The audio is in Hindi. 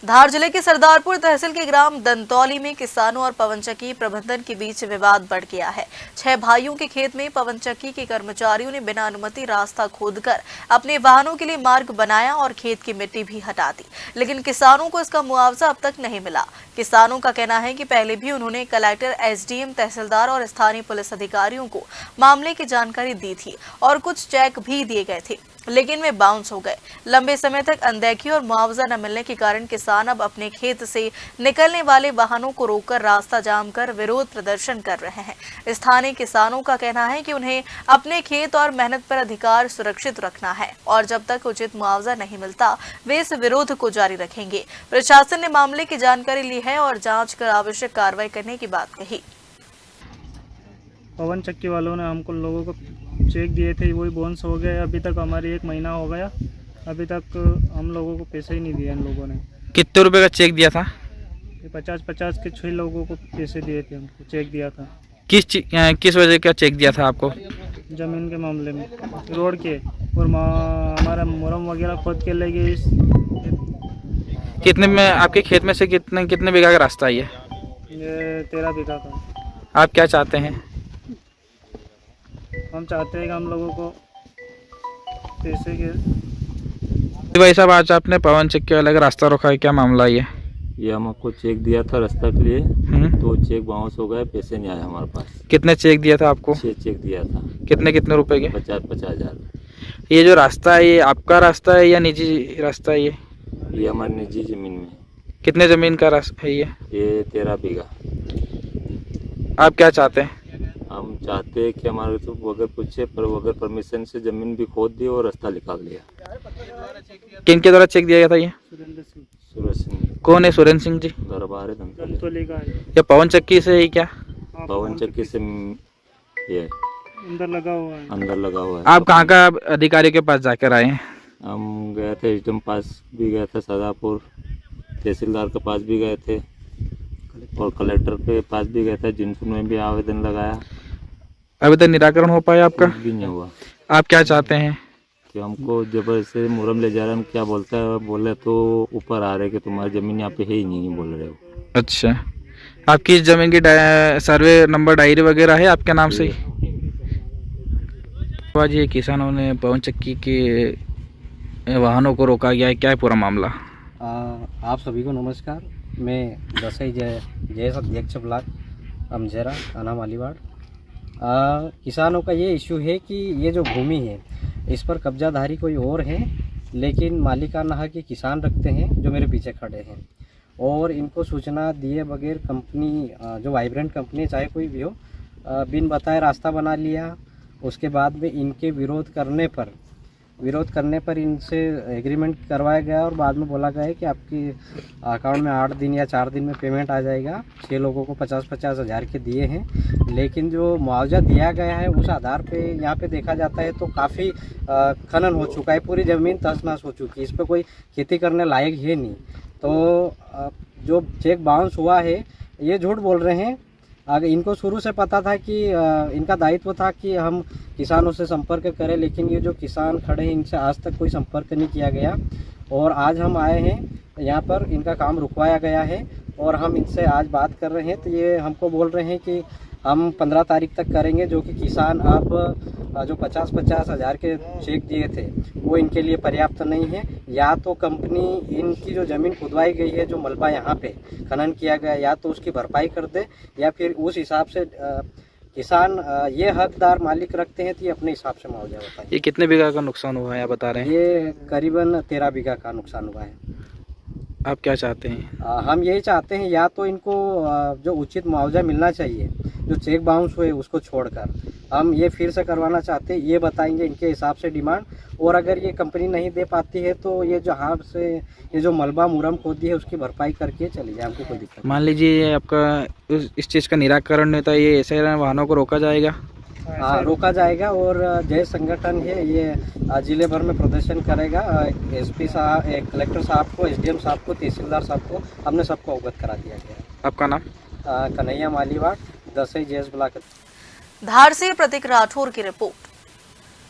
धार जिले के सरदारपुर तहसील के ग्राम दंतौली में किसानों और पवनचक्की प्रबंधन के बीच विवाद बढ़ गया है। 6 भाइयों के खेत में पवनचक्की के कर्मचारियों ने बिना अनुमति रास्ता खोदकर अपने वाहनों के लिए मार्ग बनाया और खेत की मिट्टी भी हटा दी, लेकिन किसानों को इसका मुआवजा अब तक नहीं मिला। किसानों का कहना है कि पहले भी उन्होंने कलेक्टर, एसडीएम, तहसीलदार और स्थानीय पुलिस अधिकारियों को मामले की जानकारी दी थी और कुछ चेक भी दिए गए थे, लेकिन वे बाउंस हो गए। लंबे समय तक अनदेखी और मुआवजा न मिलने के कारण किसान अब अपने खेत से निकलने वाले वाहनों को रोककर रास्ता जाम कर विरोध प्रदर्शन कर रहे हैं। स्थानीय किसानों का कहना है कि उन्हें अपने खेत और मेहनत पर अधिकार सुरक्षित रखना है और जब तक उचित मुआवजा नहीं मिलता वे इस विरोध को जारी रखेंगे। प्रशासन ने मामले की जानकारी ली है और जाँच कर आवश्यक कार्रवाई करने की बात कही। पवन चक्की वालों ने हमको लोगों को चेक दिए थे, वही बोनस हो गए। अभी तक हमारी 1 महीना हो गया, अभी तक हम लोगों को पैसे ही नहीं दिया इन लोगों ने। कितने रुपए का चेक दिया था? 50-50 के 6 लोगों को पैसे दिए थे, हमको चेक दिया था। किस वजह का चेक दिया था आपको? ज़मीन के मामले में, रोड के और हमारा मुरम वगैरह खोद के ले गए। कितने में आपके खेत में से कितने बीघा का रास्ता है? ये 13 बीघा का। आप क्या चाहते हैं? हम चाहते हैं कि हम लोगों को पैसे के। भाई साहब, आज आपने पवन चक्की वाले का रास्ता रोका है, क्या मामला है ये हमको चेक दिया था रास्ता के लिए, तो चेक बाउंस हो गया, पैसे नहीं आए हमारे पास। कितने चेक दिया था आपको? 6 चेक दिया था। कितने रुपए के? 50-50 हज़ार। ये जो रास्ता है, ये आपका रास्ता है या निजी रास्ता है? ये हमारी निजी ज़मीन में। कितने ज़मीन का रास्ता है ये 13 बीघा। आप क्या चाहते हैं? हम चाहते हैं कि हमारे तो बगैर पूछे पर बगैर परमिशन से ज़मीन भी खोद दी और रास्ता निकाल दिया। किनके द्वारा चेक दिया गया था ये? सुरेंद्र सिंह। सूरज सिंह। कौन है सुरेंद्र सिंह जी? दरबार है दंतौली। दंतौली का है। ये पवन चक्की से ही क्या? पवन चक्की से ये अंदर लगा हुआ है। अंदर लगा हुआ है। आप कहाँ का अधिकारी के पास जाकर आए हैं? हम गए थे, एसडीएम पास भी गए थे, सरदारपुर तहसीलदार के पास भी गए थे और कलेक्टर के पास भी गए थे, जिनपुर में भी आवेदन लगाया। अभी तक निराकरण हो पाया आपका? कुछ भी नहीं हुआ। आप क्या चाहते हैं? कि हमको जबरदस्ती मुरम ले जा रहे हैं, क्या बोलता है, बोले तो ऊपर आ रहे कि तुम्हारी ज़मीन यहाँ पे है ही नहीं, बोल रहे हो। अच्छा, आपकी इस जमीन की सर्वे नंबर डायरी वगैरह है आपके नाम से? आज ये किसानों ने पवन चक्की के वाहनों को रोका गया है, क्या है पूरा मामला? आप सभी को नमस्कार। मैं दसई जय अध्यक्ष ब्लॉक अमझेरा थाना मालीवाड़। किसानों का ये इशू है कि ये जो भूमि है इस पर कब्जाधारी कोई और है, लेकिन मालिकाना हक के किसान रखते हैं जो मेरे पीछे खड़े हैं, और इनको सूचना दिए बगैर कंपनी, जो वाइब्रेंट कंपनी चाहे कोई भी हो, बिन बताए रास्ता बना लिया। उसके बाद में इनके विरोध करने पर इनसे एग्रीमेंट करवाया गया और बाद में बोला गया है कि आपकी अकाउंट में 8 दिन या 4 दिन में पेमेंट आ जाएगा। 6 लोगों को 50-50 हज़ार के दिए हैं, लेकिन जो मुआवजा दिया गया है उस आधार पे यहाँ पे देखा जाता है तो काफ़ी खनन हो चुका है, पूरी ज़मीन तहस-नहस हो चुकी है, इस पर कोई खेती करने लायक है नहीं। तो जो चेक बाउंस हुआ है ये झूठ बोल रहे हैं। अगर इनको शुरू से पता था कि इनका दायित्व था कि हम किसानों से संपर्क करें, लेकिन ये जो किसान खड़े हैं इनसे आज तक कोई संपर्क नहीं किया गया, और आज हम आए हैं यहाँ पर, इनका काम रुकवाया गया है और हम इनसे आज बात कर रहे हैं। तो ये हमको बोल रहे हैं कि हम 15 तारीख तक करेंगे, जो कि किसान अब जो 50-50 हज़ार के चेक दिए थे वो इनके लिए पर्याप्त नहीं है। या तो कंपनी इनकी जो ज़मीन खुदवाई गई है, जो मलबा यहाँ पे खनन किया गया, या तो उसकी भरपाई कर दे, या फिर उस हिसाब से किसान ये हकदार मालिक रखते हैं तो ये अपने हिसाब से मुआवजा बताएं। ये कितने बीघा का नुकसान हुआ है आप बता रहे हैं? ये करीबन 13 बीघा का नुकसान हुआ है। आप क्या चाहते हैं? हम यही चाहते हैं, या तो इनको जो उचित मुआवजा मिलना चाहिए, जो चेक बाउंस हुए उसको छोड़कर हम ये फिर से करवाना चाहते हैं, ये बताएंगे इनके हिसाब से डिमांड। और अगर ये कंपनी नहीं दे पाती है तो ये जहाँ से ये जो मलबा मुरम खोदी है उसकी भरपाई करके चली जाए, हमको कोई दिक्कत। मान लीजिए आपका इस चीज़ का निराकरण नहीं होता, ये ऐसे वाहनों को रोका जाएगा? हाँ, रोका जाएगा। और जय संगठन है ये जिले भर में प्रदर्शन करेगा। एसपी साहब, कलेक्टर साहब को, एसडीएम साहब को, तहसीलदार साहब को हमने सबको अवगत करा दिया गया। आपका नाम? Kanhaiya Maliwad, Dasai JS block. धार से प्रतीक राठौर की रिपोर्ट।